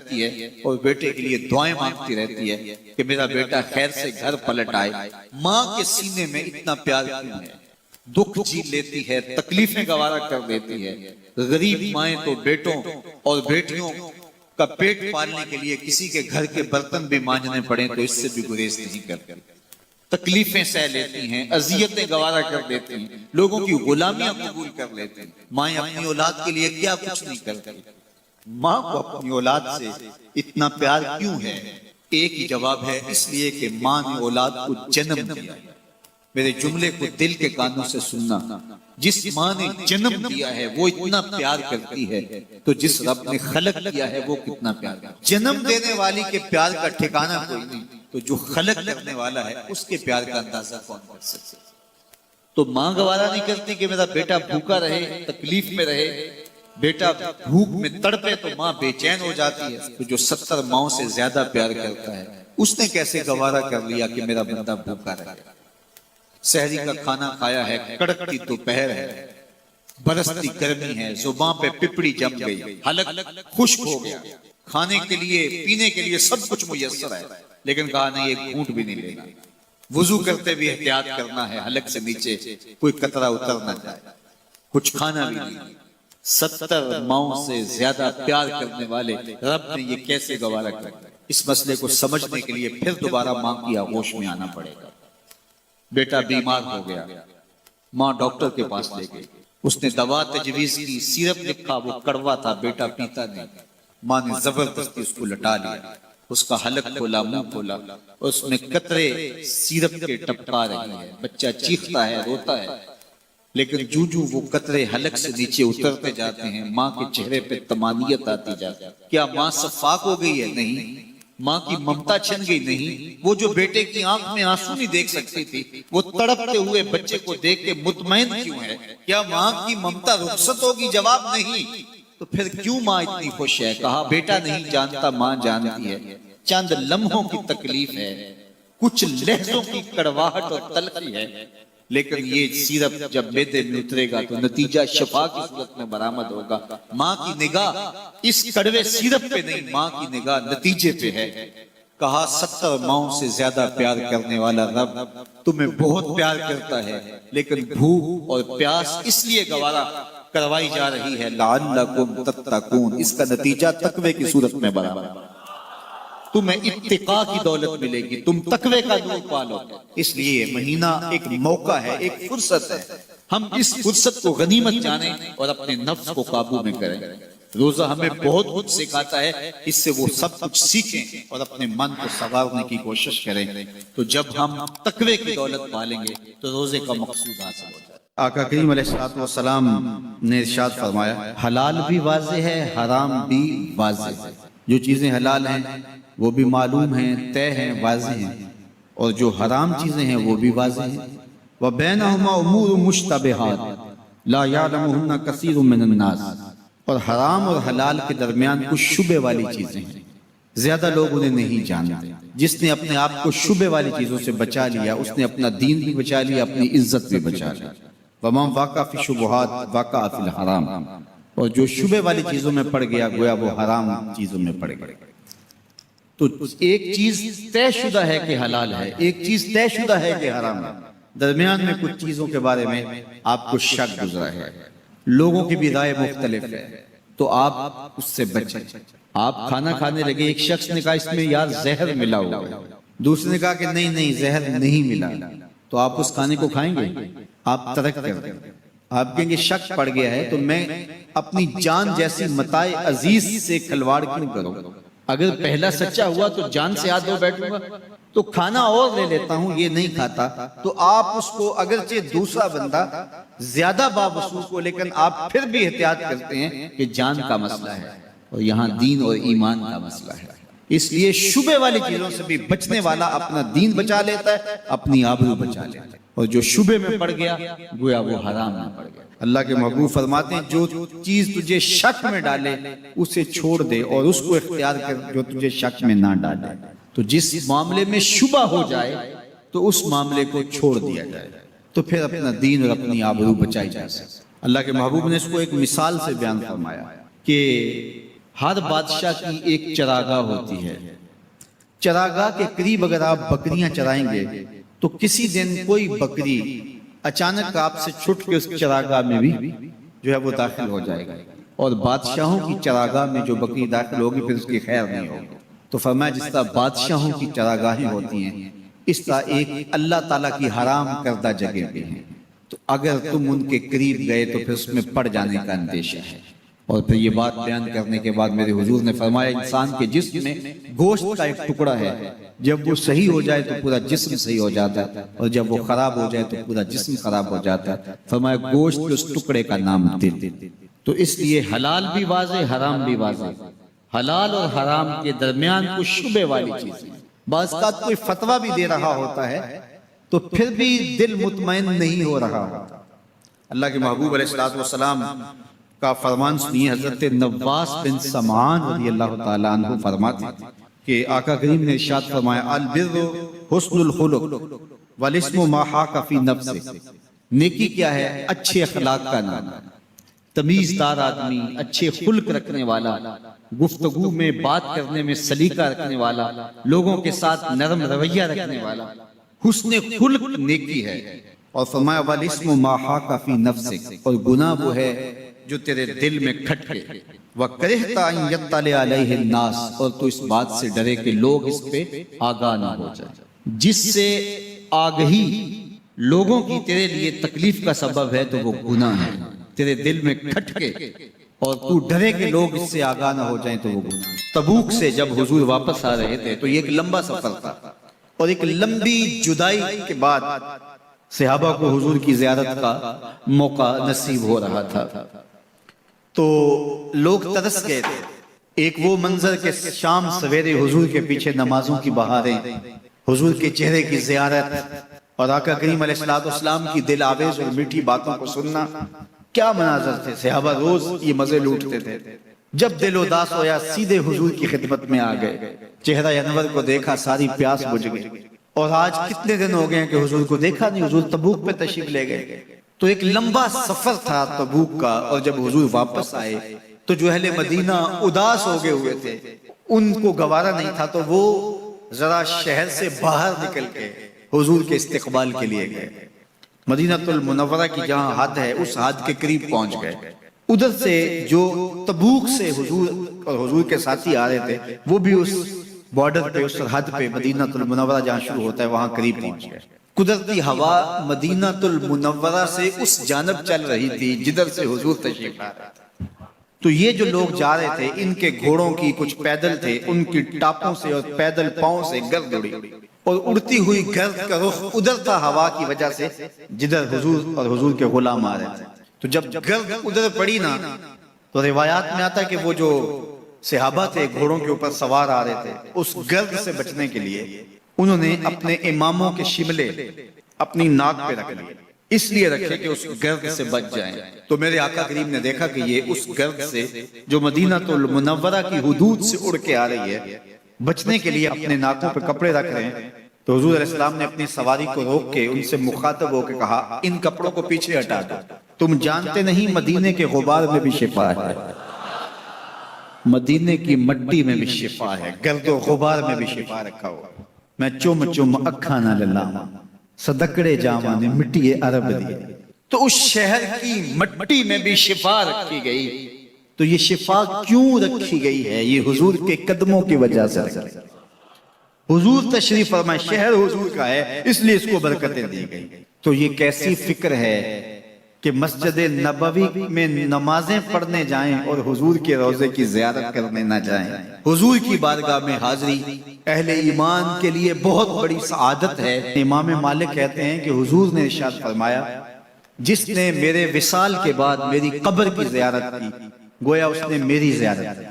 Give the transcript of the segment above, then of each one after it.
رہتی ہے اور بیٹے کے لیے دعائیں مانگتی رہتی ہے کہ میرا بیٹا خیر سے گھر پلٹ آئے، ماں کے سینے میں اتنا پیار کیوں ہے؟ دکھ جھیل لیتی ہے، تکلیفیں گوارا کر دیتی ہے۔ غریب مائیں تو بیٹوں اور بیٹیوں کا پیٹ پالنے کے لیے کسی کے گھر کے برتن بھی مانجنے پڑیں تو اس سے بھی گریز نہیں کرتی، تکلیفیں سہ لیتی ہیں، اذیتیں گوارا کر دیتی ہیں، لوگوں کی غلامیاں قبول کر لیتی ہیں۔ مائیں اپنی اولاد کے لیے کیا کچھ نہیں کرتی؟ ماں کو اپنی اولاد سے اتنا پیار کیوں ہے؟ ایک ہی جواب ہے، اس لیے کہ ماں نے اولاد کو جنم دیا۔ میرے جملے کو دل کے کانوں سے سننا، جس ماں نے جنم دیا ہے وہ اتنا پیار کرتی ہے تو جس رب نے خلق کیا ہے وہ کتنا پیار کرتا ہے۔ جنم دینے والی کے پیار کا ٹھکانہ کوئی نہیں تو جو خلق کرنے والا ہے اس کے پیار کا اندازہ کون کر سکتا؟ تو ماں گوارا نہیں کرتی کہ میرا بیٹا بھوکا رہے، تکلیف میں رہے، بیٹا بھوک میں تڑپے تو ماں بے چین ہو جاتی ہے۔ تو جو 70 ماؤں سے زیادہ پیار کرتا ہے اس نے کیسے گوارا کر لیا کہ میرا بندہ بھوکا رہے؟ سحری کا کھانا کھایا ہے، کڑکتی دوپہر ہے، برستی گرمی ہے، زباں پہ پپڑی جم گئی، حلق خشک ہو گیا، کھانے کے لیے پینے کے لیے سب کچھ میسر ہے لیکن کہا نہیں ایک گھونٹ بھی نہیں لینا، وضو کرتے بھی احتیاط کرنا ہے حلق سے نیچے کوئی قطرہ اتر نہ جائے، کچھ کھانا بھی نہیں۔ 70 ماؤں سے زیادہ پیار کرنے والے رب نے یہ کیسے گوارا کیا؟ اس مسئلے کو سمجھنے کے لیے پھر دوبارہ ماں کی آغوش میں آنا پڑے گا۔ بیٹا بیمار ہو گیا، ماں ڈاکٹر کے پاس لے گئی، اس نے دوا تجویز کی، سیرپ لکھا، وہ کڑوا تھا، بیٹا پیتا نہیں، ماں نے زبردستی اس کو لٹا لیا، اس کا حلق کھولا، منہ کھولا، اس میں قطرے سیرپ کے ٹپکا رہی ہے، بچہ چیختا ہے، روتا ہے، لیکن جو وہ قطرے حلق سے نیچے اترتے جاتے ہیں ماں کے چہرے پہ طمانینت آتی جاتی ہے۔ کیا ماں صفاق ہو گئی ہے؟ نہیں۔ ماں کی ممتا چھن گئی؟ نہیں۔ وہ جو بیٹے کی آنکھ میں آنسو نہیں دیکھ سکتی تھی وہ تڑپتے ہوئے بچے کو دیکھ کے مطمئن کیوں ہے؟ کیا ماں کی ممتا رخصت ہوگی؟ جواب نہیں۔ تو پھر کیوں ماں اتنی خوش ہے؟ کہا بیٹا نہیں جانتا، ماں جانتی ہے، چند لمحوں کی تکلیف ہے، کچھ لہجوں کی کڑواہٹ اور تلخی ہے، لیکن یہ سیرپ جب معدے میں اترے گا تو نتیجہ شفا کی صورت میں برآمد ہوگا۔ ماں کی نگاہ اس کڑوے سیرپ پہ نہیں، ماں کی نگاہ نتیجے پہ ہے۔ کہا 70 ماؤں سے زیادہ پیار کرنے والا رب تمہیں بہت پیار کرتا ہے لیکن بھوک اور پیاس اس لیے گوارا کروائی جا رہی ہے لعلکم تتقون، اس کا نتیجہ تقوی کی صورت میں برآمد ہوگا۔ تمہیں اتقاء کی دولت ملے گی، تم تقوی کا نور پالو۔ اس لیے مہینہ ایک موقع ہے، ایک فرصت ہے، ہم اس فرصت کو غنیمت جانیں اور اپنے نفس کو قابو میں کریں۔ روزہ ہمیں بہت کچھ سکھاتا ہے، اس سے وہ سب کچھ سیکھیں اور اپنے من کو سنوارنے کی کوشش کریں، تو جب ہم تقوی کی دولت پالیں گے تو روزے کا مقصود حاصل ہو جائے۔ آقا کریم علیہ السلام نے ارشاد فرمایا حلال بھی واضح ہے، حرام بھی واضح ہے۔ جو چیزیں حلال ہیں وہ بھی معلوم ہیں، طے ہیں، واضح ہیں، اور جو حرام چیزیں ہیں وہ بھی واضح ہیں۔ وَبَيْنَهُمَا أُمُورٌ مُشْتَبِهَاتٌ لَا يَعْلَمُهُنَّ كَثِيرٌ مِّنَ النَّاسِ، اور حرام اور حلال کے درمیان کچھ شبہ والی چیزیں ہیں، زیادہ لوگ انہیں نہیں جانتے۔ جس نے اپنے آپ کو شبہ والی چیزوں سے بچا لیا اس نے اپنا دین بھی بچا لیا، اپنی عزت بھی بچا لی۔ وَمَنْ وَقَعَ فِي الشُّبُهَاتِ وَقَعَ فِي الْحَرَامِ، اور جو شبہ والی چیزوں میں پڑ گیا گویا وہ حرام چیزوں میں پڑ گیا۔ تو ایک چیز طے شدہ ہے کہ حلال ہے، ایک چیز طے شدہ ہے کہ حرام ہے، درمیان میں کچھ چیزوں کے بارے میں آپ کو شک گزرا ہے، لوگوں کی بھی رائے مختلف ہے، تو آپ اس سے بچیں۔ آپ کھانا کھانے لگے، ایک شخص نے کہا اس میں یار زہر ملا ہوا ہے، دوسرے نے کہا کہ نہیں زہر نہیں ملا، تو آپ اس کھانے کو کھائیں گے؟ آپ ترک کر دیں۔ آپ کہیں گے شک پڑ گیا ہے تو میں اپنی جان جیسی متاع عزیز سے کھلواڑ کیوں کروں؟ اگر پہلا سچا ہوا تو جان سے ہاتھ دھو بیٹھوں گا، تو کھانا اور لے لیتا ہوں، یہ نہیں کھاتا۔ تو آپ اس کو اگرچہ دوسرا بندہ زیادہ باوسوس ہو لیکن آپ پھر بھی احتیاط کرتے ہیں کہ جان کا مسئلہ ہے اور یہاں دین اور ایمان کا مسئلہ ہے۔ اس لیے شبہ والی چیزوں سے بھی بچنے والا اپنا دین بچا لیتا ہے، اپنی آبرو بچا لیتا ہے، اور جو شبہ میں پڑ گیا گویا وہ حرام میں پڑ گیا۔ اللہ کے محبوب فرماتے ہیں جو چیز تجھے شک میں ڈالے اسے چھوڑ دے اور اس کو اختیار کر جو تجھے شک میں نہ ڈالے۔ تو جس معاملے میں شبہ ہو جائے تو اس معاملے کو چھوڑ دیا جائے، تو پھر اپنا دین اور اپنی آبرو بچائی جا سکے۔ اللہ کے محبوب نے اس کو ایک مثال سے بیان فرمایا کہ ہر بادشاہ کی ایک چراگاہ ہوتی ہے. چراگاہ کے قریب اگر آپ بکریاں چرائیں گے تو کسی دن کوئی بکری اچانک آپ سے چھٹ کے اس چراگاہ میں بھی جو ہے وہ داخل ہو جائے گا، اور بادشاہوں کی چراگاہ میں جو بکری داخل ہوگی پھر اس کی خیر نہیں ہوگی. تو فرمایا جس طرح بادشاہوں کی چراگاہیں ہوتی ہیں اس طرح ایک اللہ تعالیٰ کی حرام کردہ جگہ بھی ہیں، تو اگر تم ان کے قریب گئے تو پھر اس میں پڑ جانے کا اندیشہ ہے. اور پھر یہ بات بیان کرنے کے بعد میرے حضور نے فرمایا انسان کے جسم میں گوشت کا ایک ٹکڑا ہے، جب وہ صحیح ہو جائے تو پورا جسم صحیح ہو جاتا ہے، اور جب وہ خراب ہو جائے تو پورا جسم خراب ہو جاتا ہے. فرمایا گوشت کے اس ٹکڑے کا نام دل. تو اس لیے حلال بھی واضح، حرام بھی واضح. حلال اور حرام کے درمیان کچھ شبہ والی چیزیں، بعض کا کوئی فتویٰ بھی دے رہا ہوتا ہے تو پھر بھی دل مطمئن نہیں ہو رہا ہوتا. اللہ کے محبوب علیہ السلام کا فرمان سنیے. حضرت نواس بن سمعان رضی اللہ تعالیٰ عنہ فرماتے ہیں کہ آقا کریم نے ارشاد فرمایا البر حسن الخلق والاسم ما حاک فی نفس. نیکی کیا ہے؟ اچھے اخلاق کا نام. تمیزدار آدمی، اچھے خلق رکھنے والا، گفتگو میں بات کرنے میں سلیقہ رکھنے والا، لوگوں کے ساتھ نرم رویہ رکھنے والا، حسن خلق نیکی ہے. اور فرمایا والاسم ما حاک فی نفسک، اور گناہ وہ ہے جو تیرے دل میں کھٹکے. وَكَرِهْتَ أَن يَطَّلِعَ عَلَيْهِ النَّاسِ، اور تو اس بات سے ڈرے کہ لوگ اس پہ آگاہ نہ ہو جائیں. جس سے آگہی لوگوں کی تیرے لیے تکلیف کا سبب ہے تو وہ گناہ ہے. تیرے دل میں کھٹکے اور تو ڈرے کہ لوگ اس سے آگاہ نہ ہو جائیں تو وہ گناہ. تبوک سے جب حضور واپس آ رہے تھے تو یہ ایک لمبا سفر تھا، اور ایک لمبی جدائی کے بعد صحابہ کو حضور کی زیارت کا موقع نصیب ہو رہا تھا. تو لوگ ترس گئے تھے. ایک وہ منظر کہ شام سویرے حضور کے پیچھے نمازوں کی بہاریں، حضور کے چہرے کی زیارت، اور آقا کریم علیہ السلام کی دل آویز اور میٹھی باتوں کو سننا. کیا مناظر تھے. صحابہ روز یہ مزے لوٹتے تھے. جب دل اداس ہویا سیدھے حضور کی خدمت میں آ گئے، چہرہ انور کو دیکھا، ساری پیاس بجھ گئی. اور آج کتنے دن ہو گئے ہیں کہ حضور کو دیکھا نہیں. حضور تبوک پہ تشریف لے گئے. تو ایک لمبا سفر تھا تبوک کا، اور جب حضور واپس آئے تو جو اہل مدینہ اداس ہو گئے ہوئے تھے، ان کو گوارا نہیں تھا، تو وہ ذرا شہر سے باہر نکل کے حضور کے استقبال کے لیے گئے. مدینہ المنورہ کی جہاں حد ہے اس حد کے قریب پہنچ گئے. ادھر سے جو تبوک سے حضور اور حضور کے ساتھی آ رہے تھے وہ بھی اس بارڈر پہ، اس سرحد پہ مدینہ المنورہ جہاں شروع ہوتا ہے وہاں قریب پہنچ گئے. قدرتی ہوا مدینہ المنورہ سے اس جانب چل رہی تھی جدھر سے حضور تشریف لا رہے تھے. تو یہ جو لوگ جا رہے تھے ان کے گھوڑوں کی کچھ پیدل تھے، ان کی ٹاپوں سے اور پیدل پاؤں سے گرد اڑی، اور اڑتی ہوئی گرد کا رخ ادھر تھا ہوا کی وجہ سے جدھر حضور اور حضور کے غلام آ رہے تھے. تو جب گرد ادھر پڑی نا تو روایات میں آتا کہ وہ جو صحابہ تھے گھوڑوں کے اوپر سوار آ رہے تھے، اس گرد سے بچنے کے لیے انہوں نے اپنے اماموں کے شملے اپنی ناک پہ رکھ لیے. اس لیے رکھے کہ اس گرد سے بچ جائیں. تو میرے آقا کریم نے دیکھا کہ یہ اس گرد سے جو مدینہ المنورہ کی حدود سے اڑ کے آ رہی ہے، بچنے کے لیے اپنے ناکوں پہ کپڑے رکھ رہے ہیں. تو حضور علیہ السلام نے اپنی سواری کو روک کے ان سے مخاطب ہو کے کہا ان کپڑوں کو پیچھے ہٹا دو. تم جانتے نہیں مدینے کے غبار میں بھی شفا ہے، مدینے کی مٹی میں بھی شفا ہے، گرد و غبار میں بھی شفا رکھا ہوا. میں چم چم اکھاں نہ للاواں، صدقڑے جاواں نے مٹی عرب دی. تو اس شہر کی مٹی میں بھی شفا رکھی گئی. تو یہ شفا کیوں رکھی گئی ہے؟ یہ حضور کے قدموں کی وجہ سے رکھی گئی. حضور تشریف فرمائے، شہر حضور کا ہے اس لیے اس کو برکتیں دی گئی. تو یہ کیسی فکر ہے کہ مسجد نبوی میں نمازیں پڑھنے جائیں اور حضور کے روضے کی زیارت کرنے نہ جائیں. حضور کی بارگاہ میں حاضری اہل ایمان کے لیے بہت بڑی سعادت ہے. امام مالک کہتے ہیں کہ حضور نے ارشاد فرمایا جس نے میرے وصال کے بعد میری قبر کی زیارت کی گویا اس نے میری زیارت کی.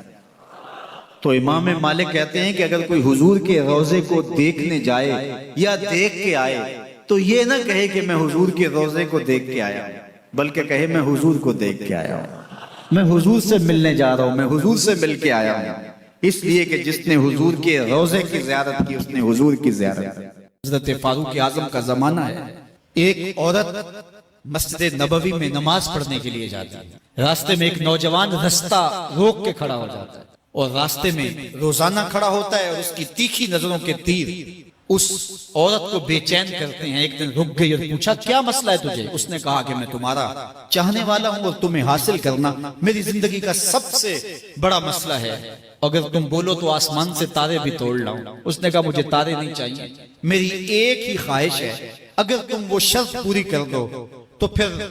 تو امام مالک کہتے ہیں کہ اگر کوئی حضور کے روضے کو دیکھنے جائے یا دیکھ کے آئے تو یہ نہ کہے کہ میں حضور کے روضے کو دیکھ کے آیا ہوں، بلکہ کہے میں حضور کو دیکھ کے آیا ہوں، میں حضور سے ملنے جا رہا ہوں، میں حضور سے مل کے آیا ہوں. اس لیے کہ جس نے حضور کے روضے کی زیارت کی اس نے حضور کی زیارت کی. حضرت فاروق اعظم کا زمانہ ہے. ایک عورت مسجد نبوی میں نماز پڑھنے کے لیے جاتی ہے. راستے میں ایک نوجوان رستہ روک کے کھڑا ہو جاتا ہے. اور راستے میں روزانہ کھڑا ہوتا ہے اور اس کی تیکھی نظروں کے تیر اس عورت کو بے چین کرتے ہیں. ایک دن رک گئی اور پوچھا کیا مسئلہ ہے تجھے؟ اس نے کہا کہ میں تمہارا چاہنے والا ہوں اور تمہیں حاصل کرنا میری زندگی کا سب سے بڑا مسئلہ ہے. اگر تم بولو تو آسمان سے تارے بھی توڑ لاؤں. اس نے کہا مجھے تارے نہیں چاہیے, میری ایک ہی خواہش ہے, اگر تم وہ شرط پوری کر دو تو پھر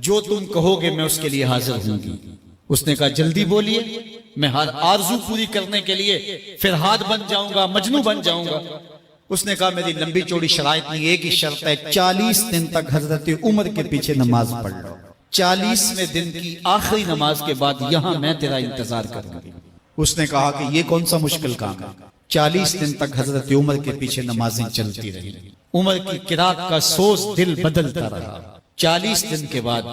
جو تم کہو گے میں اس کے لیے حاضر ہوں گی. اس نے کہا جلدی بولیے, میں ہر آرزو پوری کرنے کے لیے فرہاد بن جاؤں گا, مجنوں بن جاؤں گا. اس نے کہا میری لمبی چوڑی شرائط نہیں, ایک ہی شرط ہے, 40 دن تک حضرت عمر کے پیچھے نماز پڑھ لو. 40ویں دن کی آخری نماز کے بعد یہاں میں تیرا انتظار کروں گی. اس نے کہا کہ یہ کون سا مشکل کام ہے. 40 دن تک حضرت عمر کے پیچھے نمازیں چلتی رہی. عمر کی قرات کا سوز دل بدلتا رہا. 40 دن کے بعد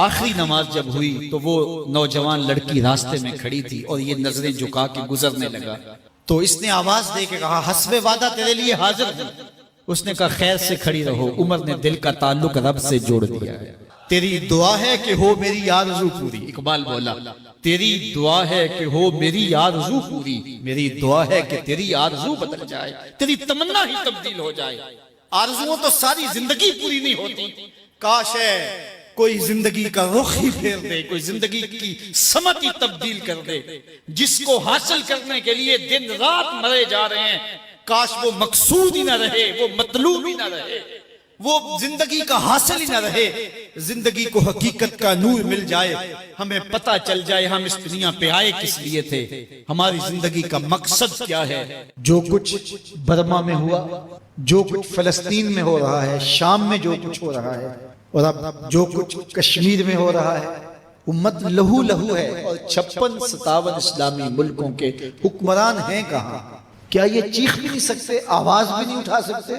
آخری نماز جب ہوئی تو وہ نوجوان لڑکی راستے میں کھڑی تھی اور یہ نظریں جھکا کے گزرنے لگا. تو اس نے آواز دے کے کہا حسب وعدہ تیرے لیے حاضر ہوں. اس نے کہا خیر سے کھڑی رہو, عمر نے دل کا تعلق رب سے جوڑ دیا ہے. تیری دعا ہے کہ ہو میری آرزو پوری. اقبال بولا تیری دعا ہے کہ ہو میری آرزو پوری, میری دعا ہے کہ تیری آرزو بدل جائے, تیری تمنا ہی تبدیل ہو جائے. آرزوؤں تو ساری زندگی پوری نہیں ہوتی, کاش ہے کوئی زندگی کا رخ ہی پھیر دے, کوئی زندگی کی سمت ہی تبدیل کر دے. جس کو حاصل کرنے کے لیے دن رات مرے جا رہے ہیں, کاش وہ مقصود ہی نہ رہے, وہ مطلوب ہی نہ رہے, وہ زندگی کا حاصل ہی نہ رہے. زندگی کو حقیقت کا نور مل جائے, ہمیں پتہ چل جائے ہم اس دنیا پہ آئے کس لیے تھے, ہماری زندگی کا مقصد کیا ہے. جو کچھ برما میں ہوا, جو کچھ فلسطین میں ہو رہا ہے, شام میں جو کچھ ہو رہا ہے, اور اب جو کچھ کشمیر میں ہو رہا ہے, امت لہو لہو ہے. اور 56-57 اسلامی ملکوں کے حکمران ہیں کہاں؟ کیا یہ چیخ بھی نہیں سکتے, آواز بھی نہیں اٹھا سکتے؟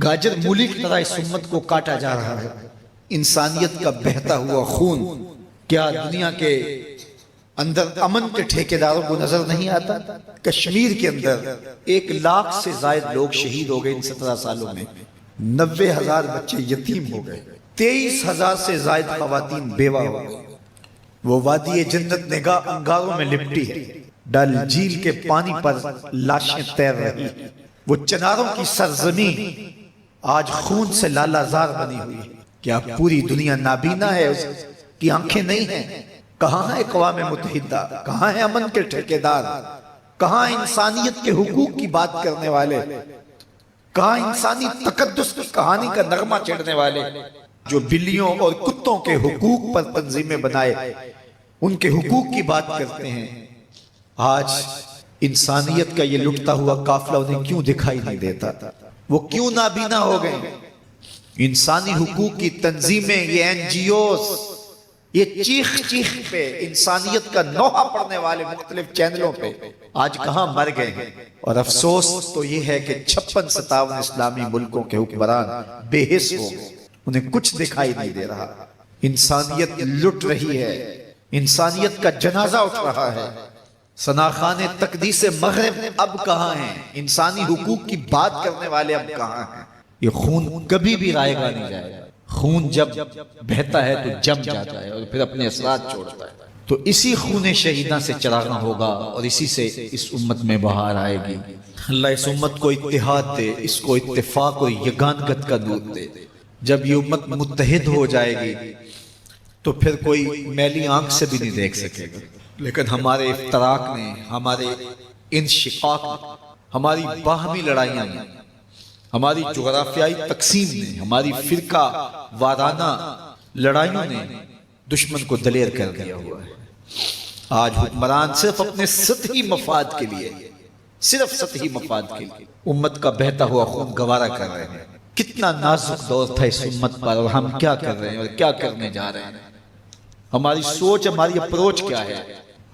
گاجر مولی کی طرح اس امت کو کاٹا جا رہا ہے. انسانیت کا بہتا ہوا خون کیا دنیا کے اندر امن کے ٹھیکیداروں کو نظر نہیں آتا؟ کشمیر کے اندر 1 لاکھ سے زائد لوگ شہید ہو گئے ان 17 سالوں میں. 90,000 بچے یتیم ہو گئے, 23,000 سے زائد خواتین بیوہ ہو گئی. وہ وادی جنت نگاہ انگاروں میں لپٹی ہے, ڈل جھیل کے پانی پر لاشیں تیر رہی, وہ چناروں کی سرزمین آج خون سے لالہ زار بنی ہوئی ہے. کیا پوری دنیا نابینا ہے, اس کی آنکھیں نہیں ہیں؟ کہاں ہے اقوام متحدہ, کہاں ہے امن کے ٹھیکیدار, کہاں انسانیت کے حقوق کی بات کرنے والے, کہاں انسانی تقدس کی کہانی کا نغمہ چڑھنے والے جو بلیوں اور کتوں کے حقوق پر تنظیمیں بنائے ان کے حقوق کی بات کرتے ہیں. آج انسانیت کا یہ لٹتا ہوا قافلہ انہیں کیوں دکھائی نہیں دیتا؟ وہ کیوں نابینا ہو گئے؟ انسانی حقوق کی تنظیمیں, یہ NGOs, یہ چیخ چیخ پہ انسانیت کا نوحہ پڑھنے والے مختلف چینلوں پہ آج کہاں مر گئے ہیں. اور افسوس تو یہ ہے کہ 56-57 اسلامی ملکوں کے حکمران بے حس ہو گئے, انہیں کچھ دکھائی نہیں دے رہا. انسانیت لٹ رہی ہے, انسانیت کا جنازہ اٹھ رہا ہے. ثناخان تقدیس مغرب اب کہاں ہیں؟ انسانی حقوق کی بات کرنے والے اب کہاں ہیں؟ یہ خون کبھی بھی رائے گا نہیں جائے گا. خون جب بہتا ہے تو جم جاتا ہے اور پھر اپنے اثرات چھوڑتا ہے. تو اسی خون شہیداں سے چراغاں ہوگا اور اسی سے اس امت میں بہار آئے گی. اللہ اس امت کو اتحاد دے, اس کو اتفاق اور یگانگت کا نور دے. جب یہ امت متحد ہو جائے گی تو پھر کوئی میلی آنکھ سے بھی نہیں دیکھ سکے گا. لیکن ہمارے افتراق نے, ہمارے انشقاق نے, ہماری باہمی لڑائیاں نے, ہماری جغرافیائی تقسیم نے, ہماری فرقہ وارانہ لڑائیوں نے دشمن کو دلیر کر دیا ہوا ہے. آج حکمران صرف اپنے سطحی مفاد کے لیے, صرف سطحی مفاد کے لیے امت کا بہتا ہوا خون گوارا کر رہے ہیں. کتنا نازک دور تھا اس امت پر, اور ہم کیا کر رہے ہیں اور کیا کرنے جا رہے ہیں. ہماری سوچ, ہماری اپروچ کیا ہے؟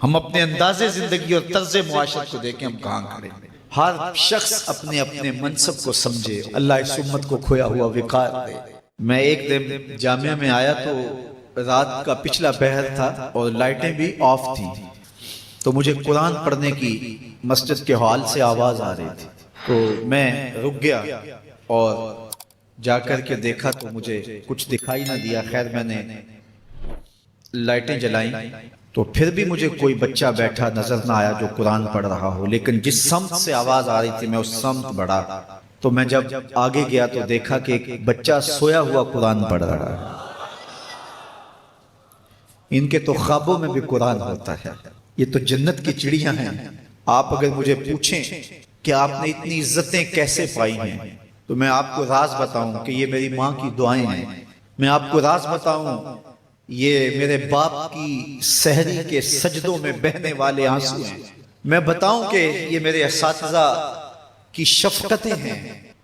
ہم اپنے انداز زندگی اور طرز معاشرت کو دیکھیں, ہم کہاں کھڑے ہیں. ہر شخص اپنے اپنے منصب کو سمجھے. اللہ اس امت کو کھویا ہوا وقار دے. میں ایک دن جامعہ میں آیا تو رات کا پچھلا پہر تھا اور لائٹیں بھی آف تھیں, تو مجھے قرآن پڑھنے کی مسجد کے ہال سے آواز آ رہی تھی. تو میں رک گیا اور جا کر کے دیکھا تو مجھے کچھ دکھائی نہ دیا. خیر میں نے لائٹیں جلائیں تو پھر بھی مجھے کوئی بچہ بیٹھا نظر نہ آیا جو قرآن پڑھ رہا ہو، لیکن جس سمت سے آواز آ رہی تھی میں اس سمت بڑھا، تو میں جب آگے گیا تو دیکھا کہ ایک بچہ سویا ہوا قرآن پڑھ رہا ہے۔ ان کے تو خوابوں میں بھی قرآن ہوتا ہے، یہ تو جنت کی چڑیاں ہیں۔ آپ اگر مجھے پوچھیں کہ آپ نے اتنی عزتیں کیسے پائی ہیں، تو میں آپ کو راز بتاؤں کہ یہ میری ماں کی دعائیں ہیں۔ میں آپ کو راز بتاؤں، یہ میرے باپ کی سحری کے سجدوں میں بہنے والے آنسو ہیں۔ میں بتاؤں کہ یہ میرے اساتذہ کی شفقتیں ہیں،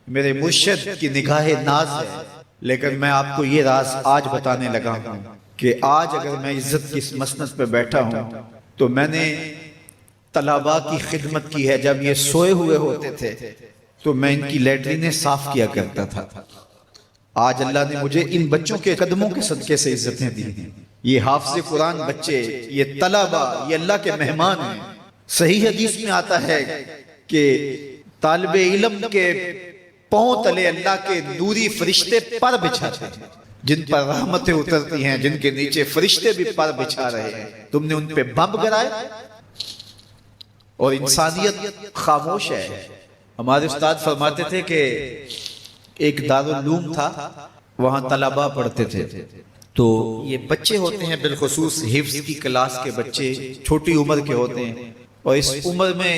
میرے مرشد کی نگاہ ناز ہے۔ لیکن میں آپ کو یہ راز آج بتانے لگا ہوں کہ آج اگر میں عزت کی اس مسند پہ بیٹھا ہوں تو میں نے طلباء کی خدمت کی ہے۔ جب یہ سوئے ہوئے ہوتے تھے تو میں ان کی لیٹرینیں صاف کیا کرتا تھا۔ آج اللہ نے مجھے ان بچوں کے قدموں کے صدقے سے عزتیں دی ہیں۔ یہ حافظ قرآن بچے، یہ طلباء، یہ اللہ کے مہمان ہیں۔ صحیح حدیث میں آتا ہے کہ طالب علم کے پاؤں تلے اللہ کے نوری فرشتے پر بچھاتے ہیں، جن پر رحمتیں اترتی ہیں، جن کے نیچے فرشتے بھی پر بچھا رہے ہیں۔ تم نے ان پہ بم گرائے اور انسانیت خاموش ہے۔ ہمارے استاد فرماتے تھے کہ ایک دارالعلوم تھا، وہاں طلباء پڑھتے تھے، تو یہ بچے ہوتے ہیں بالخصوص حفظ کی کلاس کے بچے، چھوٹی عمر کے ہوتے ہیں، اور اس عمر میں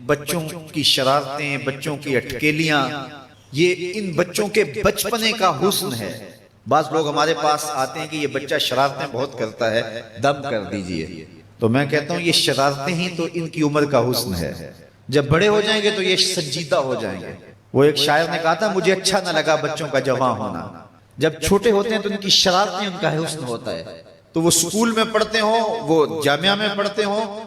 بچوں کی شرارتیں، بچوں کی اٹکیلیاں، یہ ان بچوں کے بچپنے کا حسن ہے۔ بعض لوگ ہمارے پاس آتے ہیں کہ یہ بچہ شرارتیں بہت کرتا ہے، دم کر دیجئے، تو میں کہتا ہوں یہ شرارتیں ہی تو ان کی عمر کا حسن ہے۔ جب بڑے ہو جائیں گے تو یہ سنجیدہ ہو جائیں گے۔ وہ ایک شاعر نے کہا تھا مجھے اچھا نہ لگا بچوں کا جوان ہونا۔ جب چھوٹے ہوتے ہیں تو ان کی شرارتیں ان کا حسن ہوتا ہے، تو وہ سکول میں پڑھتے ہوں، وہ جامعہ میں پڑھتے ہوں،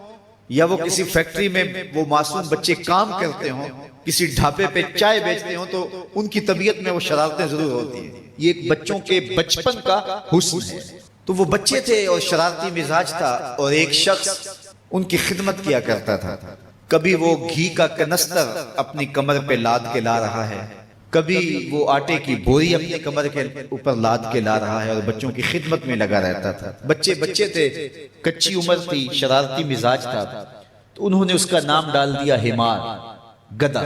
یا وہ کسی فیکٹری میں وہ معصوم بچے کام کرتے ہوں، کسی ڈھابے پہ چائے بیچتے ہوں، تو ان کی طبیعت میں وہ شرارتیں ضرور ہوتی ہیں۔ یہ ایک بچوں کے بچپن کا حسن ہے۔ تو وہ بچے تھے اور شرارتی مزاج تھا، اور ایک شخص ان کی خدمت کیا کرتا تھا۔ کبھی وہ گھی کا کنستر اپنی کمر پہ لاد کے لا رہا ہے، کبھی وہ آٹے کی بوری اپنی کمر کے اوپر لاد کے لا رہا ہے، اور بچوں کی خدمت میں لگا رہتا تھا۔ بچے تھے، کچی عمر تھی، شرارتی مزاج تھا، تو انہوں نے اس کا نام ڈال دیا حمار، گدھا۔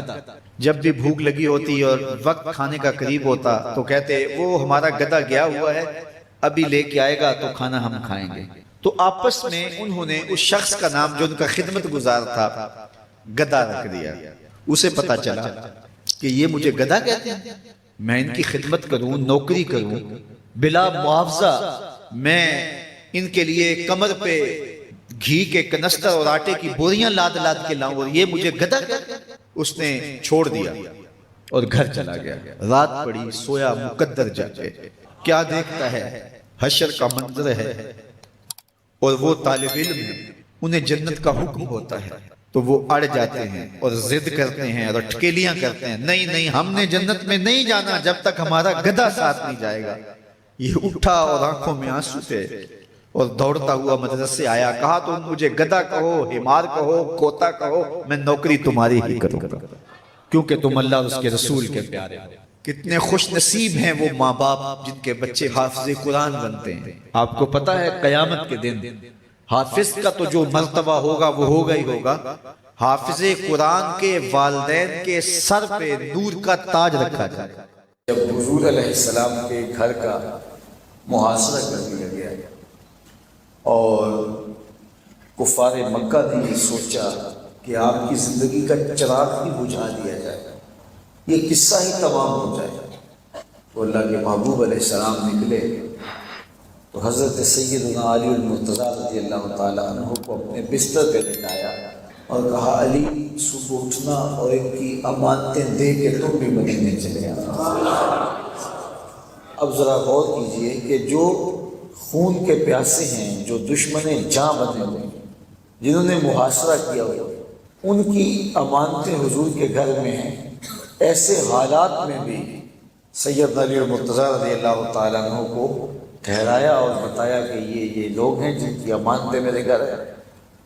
جب بھی بھوک لگی ہوتی اور وقت کھانے کا قریب ہوتا تو کہتے وہ ہمارا گدھا گیا ہوا ہے، ابھی لے کے آئے گا تو کھانا ہم کھائیں گے۔ تو آپس میں انہوں نے اس شخص کا نام جو ان کا خدمت گزار تھا گدھا رکھ دیا۔ اسے پتا چلا کہ یہ مجھے گدھا کہتے ہیں، میں ان کی خدمت کروں، نوکری کروں، بلا معاوضہ میں ان کے لیے کمر پہ گھی کے کنستر اور آٹے کی بوریاں لاد لاد کے لاؤں، اور یہ مجھے گدھا کہتے ہیں۔ اس نے چھوڑ دیا اور گھر چلا گیا۔ رات پڑی، سویا، مقدر جاگے، کیا دیکھتا ہے؟ حشر کا منظر ہے، اور وہ طالب علم ہیں، انہیں جنت کا حکم ہوتا ہے، تو وہ اڑ جاتے ہیں اور ضد کرتے ہیں اور اٹکیلیاں کرتے ہیں، نہیں ہم نے جنت میں نہیں جانا جب تک ہمارا گدھا ساتھ نہیں جائے گا۔ یہ اٹھا اور آنکھوں میں آنسو تھے اور دوڑتا ہوا مدرسے سے آیا، کہا تم مجھے گدھا کہو، حمار کہو، کوتا کہو، میں نوکری تمہاری ہی کروں گا، کیونکہ تم اللہ اور اس کے رسول کے پیارے ہو۔ کتنے خوش نصیب ہیں وہ ماں باپ جن کے بچے حافظ قرآن بنتے ہیں۔ آپ کو پتا ہے قیامت کے دن حافظ کا تو جو مرتبہ ہوگا وہ ہوگا ہی ہوگا، حافظ قرآن کے والدین کے سر پہ نور کا تاج رکھا جائے گا۔ جب حضور علیہ السلام کے گھر کا محاصرہ کر دیا گیا اور کفار مکہ نے یہ سوچا کہ آپ کی زندگی کا چراغ ہی بجھا دیا جائے، یہ قصہ ہی تمام ہو جائے، تو اللہ کے محبوب علیہ السلام نکلے تو حضرت سیدنا علی المرتضیٰ رضی اللہ تعالیٰ عنہ کو اپنے بستر پہ لٹایا اور کہا علی صبح اٹھنا اور ان کی امانتیں دے کے تم بھی مدینے چلے آنا۔ اب ذرا غور کیجئے کہ جو خون کے پیاسے ہیں، جو دشمن جاں بنے ہوئے ہیں، جنہوں نے محاصرہ کیا ہوا، ان کی امانتیں حضور کے گھر میں ہیں، ایسے حالات میں بھی سیدنا علی المرتضیٰ رضی اللہ تعالیٰ عنہ کو ٹھہرایا اور بتایا کہ یہ لوگ ہیں جن کی امانتیں میرے گھر ہیں،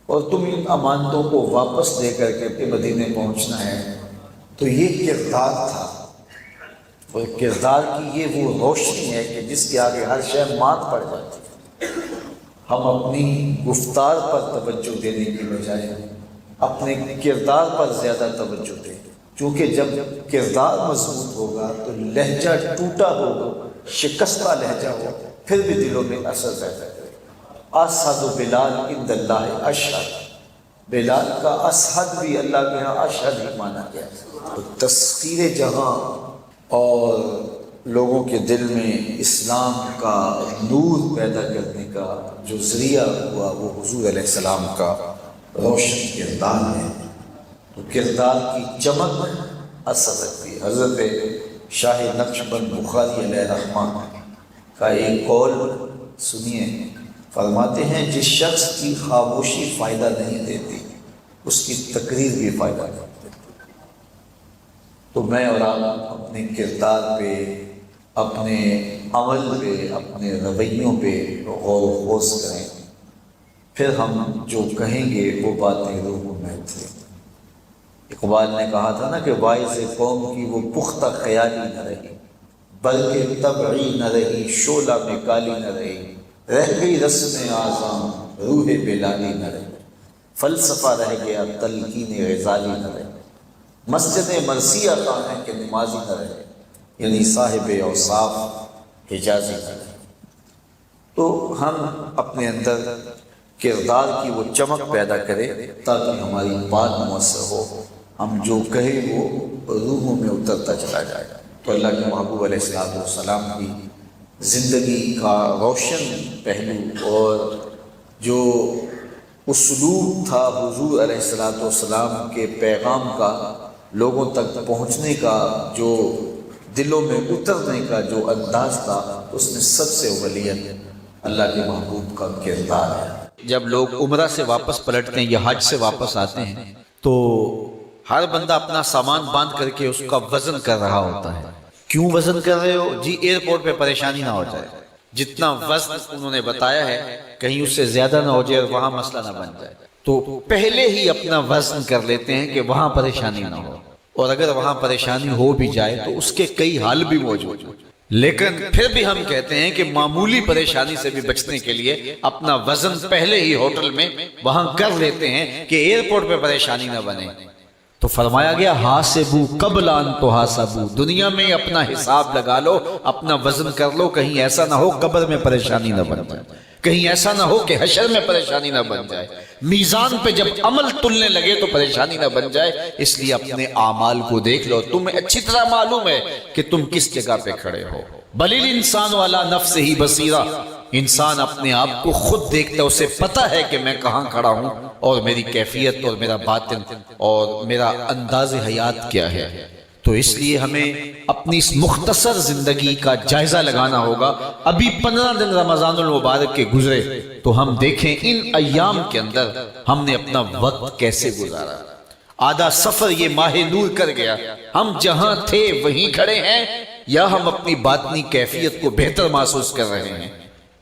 اور تم ان امانتوں کو واپس دے کر کے مدینے پہنچنا ہے۔ تو یہ کردار تھا، اور کردار کی یہ وہ روشنی ہے کہ جس کے آگے ہر شے مات پڑ جاتی ہے۔ ہم اپنی گفتار پر توجہ دینے کی بجائے اپنے کردار پر زیادہ توجہ دیں، کیونکہ جب کردار مضبوط ہوگا تو لہجہ ٹوٹا ہوگا، شکستہ لہجہ ہو، پھر بھی دلوں میں اثر پیدا کرے۔ اسعد بلال عند اللہ اشہد، بلال کا اسعد بھی اللہ کے ہاں اشہد ہی مانا گیا۔ تو تسخیر جہاں اور لوگوں کے دل میں اسلام کا نور پیدا کرنے کا جو ذریعہ ہوا وہ حضور علیہ السلام کا روشن کردار ہے۔ تو کردار کی چمک اثر رکھتی ہے۔ حضرت شاہ نقشبند بخاری علیہ رحمہ کا ایک قول سنیے، فرماتے ہیں جس شخص کی خاموشی فائدہ نہیں دیتی اس کی تقریر بھی فائدہ نہیں دیتی۔ تو میں اور آپ اپنے کردار پہ، اپنے عمل پہ، اپنے رویوں پہ غور و خوض کریں، پھر ہم جو کہیں گے وہ باتیں روح میں اتریں۔ اقبال نے کہا تھا نا کہ واعظ قوم کی وہ پختہ خیالی نہ رہی، بلکہ طبعی نہ رہی، شعلہ میں کالی نہ رہی، رہ گئی رسم اعظام، روح بلالی نہ رہی، فلسفہ رہ گیا، تلقین غزالی نہ رہی، مسجد مرثیہ کہاں ہے کہ نمازی نہ رہے، یعنی صاحب اوصاف حجازی نہ رہے۔ تو ہم اپنے اندر کردار کی وہ چمک پیدا کریں تاکہ ہماری بات مؤثر ہو، ہم جو کہیں وہ روحوں میں اترتا چلا جائے۔ تو اللہ کے محبوب علیہ السلام کی زندگی کا روشن پہلو اور جو اسلوب تھا حضور علیہ السلام کے پیغام کا لوگوں تک پہنچنے کا، جو دلوں میں اترنے کا جو انداز تھا، اس میں سب سے اولیت اللہ کے محبوب کا کردار ہے۔ جب لوگ عمرہ سے واپس پلٹتے ہیں یا حج سے واپس آتے ہیں تو ہر بندہ اپنا سامان باندھ کر کے اس کا وزن کر رہا ہوتا ہے۔ کیوں وزن کر رہے ہو؟ جی ایئرپورٹ پہ پریشانی نہ ہو جائے، جتنا وزن انہوں نے بتایا ہے کہیں اس سے زیادہ نہ ہو جائے اور وہاں مسئلہ نہ بن جائے، تو پہلے ہی اپنا وزن کر لیتے ہیں کہ وہاں پریشانی نہ ہو، اور اگر وہاں پریشانی ہو بھی جائے تو اس کے کئی حل بھی موجود ہیں۔ لیکن پھر بھی ہم کہتے ہیں کہ معمولی پریشانی سے بھی بچنے کے لیے اپنا وزن پہلے ہی ہوٹل میں وہاں کر لیتے ہیں کہ ایئرپورٹ پہ پریشانی نہ بنے۔ تو فرمایا گیا حاسبو قبل ان تحاسبو، دنیا میں اپنا حساب لگا لو، اپنا وزن کر لو، کہیں ایسا نہ ہو قبر میں پریشانی نہ بن جائے، کہیں ایسا نہ ہو کہ حشر میں پریشانی نہ بن جائے، میزان پہ جب عمل تلنے لگے تو پریشانی نہ بن جائے۔ اس لیے اپنے اعمال کو دیکھ لو، تمہیں اچھی طرح معلوم ہے کہ تم کس جگہ پہ کھڑے ہو۔ بل الانسان علی نفسہ بصیرہ، انسان اپنے آپ کو خود دیکھتا ہے، اسے پتا ہے کہ میں کہاں کھڑا ہوں اور میری کیفیت اور میرا باطن اور میرا انداز حیات کیا ہے۔ تو اس لیے ہمیں اپنی اس مختصر زندگی کا جائزہ لگانا ہوگا۔ ابھی 15 دن رمضان المبارک کے گزرے تو ہم دیکھیں ان ایام کے اندر ہم نے اپنا وقت کیسے گزارا۔ آدھا سفر یہ ماہ نور کر گیا، ہم جہاں تھے وہیں کھڑے ہیں یا ہم اپنی باطنی کیفیت کو بہتر محسوس کر رہے ہیں؟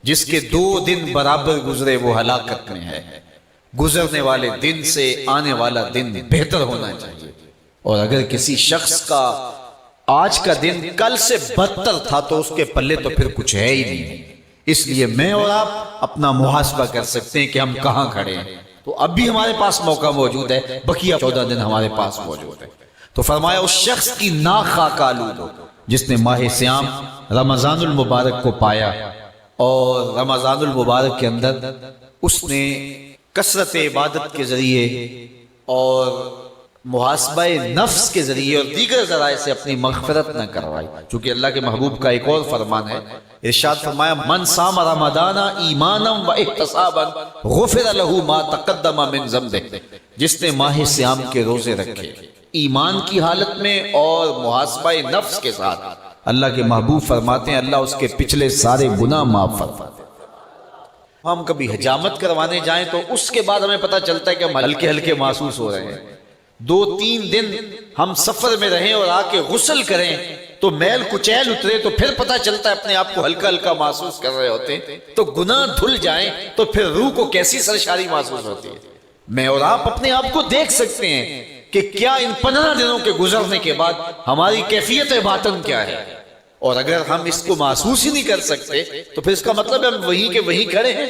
جس کے 2 دن برابر گزرے وہ ہلاکت میں ہے۔ گزرنے والے دن سے آنے والا دن بہتر ہونا چاہیے، اور اگر کسی شخص کا آج کا دن کل سے بدتر تھا تو اس کے پلے تو پھر کچھ ہے ہی نہیں۔ اس لیے میں اور آپ اپنا محاسبہ کر سکتے ہیں کہ ہم کہاں کھڑے ہیں۔ تو اب بھی ہمارے پاس موقع موجود ہے، بقیہ 14 دن ہمارے پاس موجود ہے۔ تو فرمایا اس شخص کی ناک خاک آلود ہو جس نے ماہ صیام رمضان المبارک کو پایا، اور رمضان المبارک کے اندر اس نے کثرت عبادت کے ذریعے اور محاسبہ نفس کے ذریعے اور دیگر ذرائع سے اپنی مغفرت نہ کروائی، چونکہ اللہ کے محبوب کا ایک اور فرمان ہے، ارشاد فرمایا من صام رمضان ایمانا و احتسابا غفر له ما تقدم من ذنبه، جس نے ماہ صیام کے روزے رکھے ایمان کی حالت میں اور محاسبہ نفس کے ساتھ، اللہ کے محبوب فرماتے ہیں اللہ اس کے پچھلے سارے گناہ معاف فرماتے ہیں۔ ہم کبھی حجامت کروانے جائیں تو اس کے بعد ہمیں پتہ چلتا ہے کہ ہم ہلکے ہلکے محسوس ہو رہے ہیں۔ 2-3 دن ہم سفر میں رہیں اور آ کے غسل کریں تو میل کچیل اترے تو پھر پتہ چلتا ہے اپنے آپ کو ہلکا ہلکا محسوس کر رہے ہوتے ہیں۔ تو گناہ دھل جائیں تو پھر روح کو کیسی سرشاری محسوس ہوتی ہے۔ میں اور آپ اپنے آپ کو دیکھ سکتے ہیں کہ کیا ان 15 دنوں کے گزرنے کے بعد ہماری کیفیت باطن کیا ہے، اور اگر ہم اس کو محسوس ہی نہیں کر سکتے تو پھر اس کا مطلب ہم وہیں کے وہیں کھڑے ہیں۔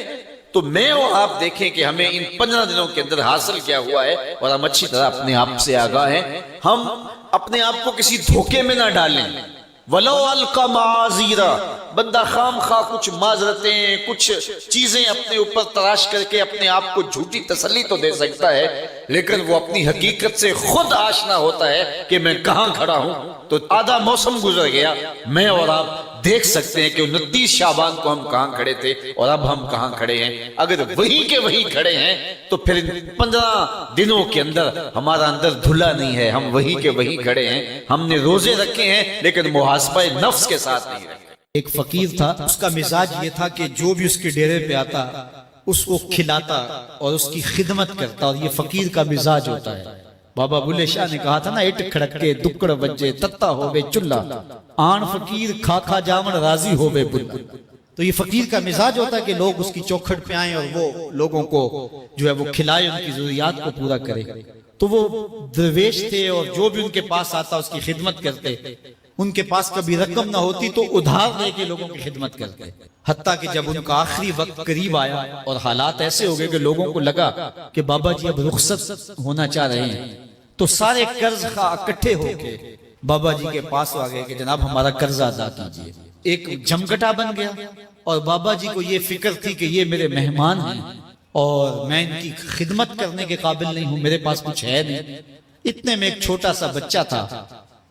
تو میں اور آپ دیکھیں کہ ہمیں ان 15 دنوں کے اندر حاصل کیا ہوا ہے، اور ہم اچھی طرح اپنے آپ سے آگاہ ہیں. ہم اپنے آپ کو کسی دھوکے میں نہ ڈالیں. وَلَوْ أَلْقَى مَعَاذِيرًا، بندہ خام خواہ کچھ معذرتیں، کچھ چیزیں اپنے اوپر تراش کر کے اپنے آپ کو جھوٹی تسلی تو دے سکتا ہے، لیکن وہ اپنی حقیقت سے خود آشنا ہوتا ہے کہ میں کہاں کھڑا ہوں. تو آدھا موسم گزر گیا، میں اور آپ دیکھ سکتے ہیں کہ 29 شعبان کو ہم کہاں کھڑے تھے اور اب ہم کہاں کھڑے ہیں. اگر وہی کے وہی کھڑے ہیں تو پھر 15 دنوں کے اندر ہمارا اندر دھلا نہیں ہے، ہم وہی کے وہی کھڑے ہیں. ہم نے روزے رکھے ہیں لیکن محاسبہ نفس کے ساتھ نہیں رکھے. ایک فقیر تھا، اس کا مزاج یہ تھا کہ جو بھی اس کے ڈیرے پہ آتا اس کو کھلاتا اور اس کی خدمت کرتا، اور یہ فقیر کا مزاج ہوتا ہے. بابا بلے شاہ نے کہا تھا نا، اٹ کھڑکے دکڑ وجے تتا ہووے چلا، آن فقیر کھا کھا جاون راضی ہووے بلا. تو یہ فقیر کا مزاج ہوتا ہے کہ لوگ اس کی چوکھٹ پہ آئیں اور وہ لوگوں کو جو ہے وہ کھلائے، ان کی ضروریات کو پورا کرے. تو وہ درویش تھے اور جو بھی ان کے پاس آتا اس کی خدمت کرتے. ان کے پاس کبھی رقم نہ ہوتی تو ادھار دے کے لوگوں کی خدمت کرتے. حتیٰ کہ جب ان کا آخری وقت قریب آیا اور حالات ایسے ہو گئے کہ لوگوں کو لگا کہ بابا جی اب رخصت ہونا چاہ رہے ہیں، تو سارے قرض خواہ اکٹھے ہو کے بابا جی کے پاس آ گئے کہ جناب ہمارا قرضہ ادا کیجیے. ایک جمگٹا بن گیا اور بابا جی کو یہ فکر تھی کہ یہ میرے مہمان ہیں اور میں ان کی خدمت کرنے کے قابل نہیں ہوں، میرے پاس کچھ ہے نہیں. اتنے میں ایک چھوٹا سا بچہ تھا،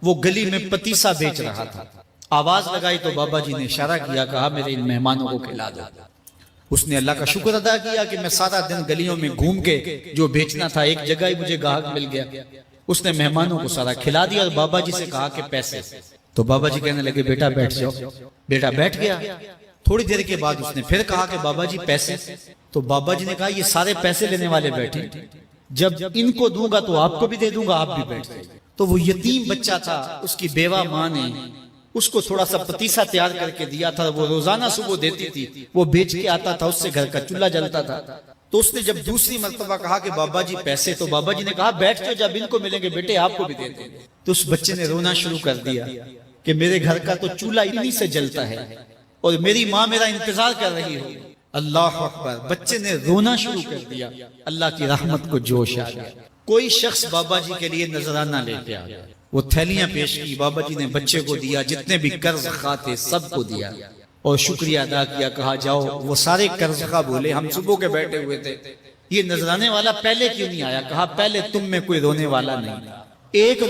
وہ گلی میں پتیسا بیچ رہا تھا. آواز لگائی تو بابا جی نے اشارہ کیا، کہا میرے ان مہمانوں کو کھلا دو. اس نے اللہ کا شکر ادا کیا کہ میں سارا دن گلیوں میں گھوم کے جو بیچنا تھا ایک جگہ ہی مجھے گاہک مل گیا. اس نے مہمانوں کو سارا کھلا دیا اور بابا جی سے کہا کہ پیسے. تو بابا جی کہنے لگے بیٹا بیٹھ جاؤ. بیٹا بیٹھ گیا. تھوڑی دیر کے بعد اس نے پھر کہا کہ بابا جی پیسے. تو بابا جی نے کہا یہ سارے پیسے لینے والے بیٹھے، جب ان کو دوں گا تو آپ کو بھی دے دوں گا، آپ بھی بیٹھ جائیں. تو وہ یتیم بچہ تھا، اس کی بیوہ ماں نے اس کو تھوڑا سا پتیسا تیار کر کے دیا تھا. وہ روزانہ صبح دیتی تھی، وہ بیچ کے آتا تھا، اس سے گھر کا چولہا جلتا تھا. تو اس نے جب دوسری مرتبہ کہا کہ بابا جی پیسے، تو بابا جی نے کہا بیٹھ جاؤ، جب ان کو ملیں گے بیٹے آپ کو بھی دے دیں. تو اس بچے نے رونا شروع کر دیا کہ میرے گھر کا تو چولہا انہی سے جلتا ہے اور میری ماں میرا انتظار کر رہی ہو. اللہ اکبر. بچے نے رونا شروع کر دیا. اللہ کی رحمت کو جوش آ گیا. کوئی شخص بابا جی کے لیے نذرانہ لے کے آ گیا، وہ تھیلیاں پیش کی، بابا جی نے بچے کو دیا، جتنے بھی قرض خواہ تھے سب کو دیا اور شکریہ ادا کیا. کہا جاؤ. وہ سارے قرض خواہ بولے ہم صبح کے بیٹھے ہوئے تھے، یہ نذرانے والا پہلے کیوں نہیں آیا؟ کہا پہلے تم میں کوئی رونے والا نہیں. ایک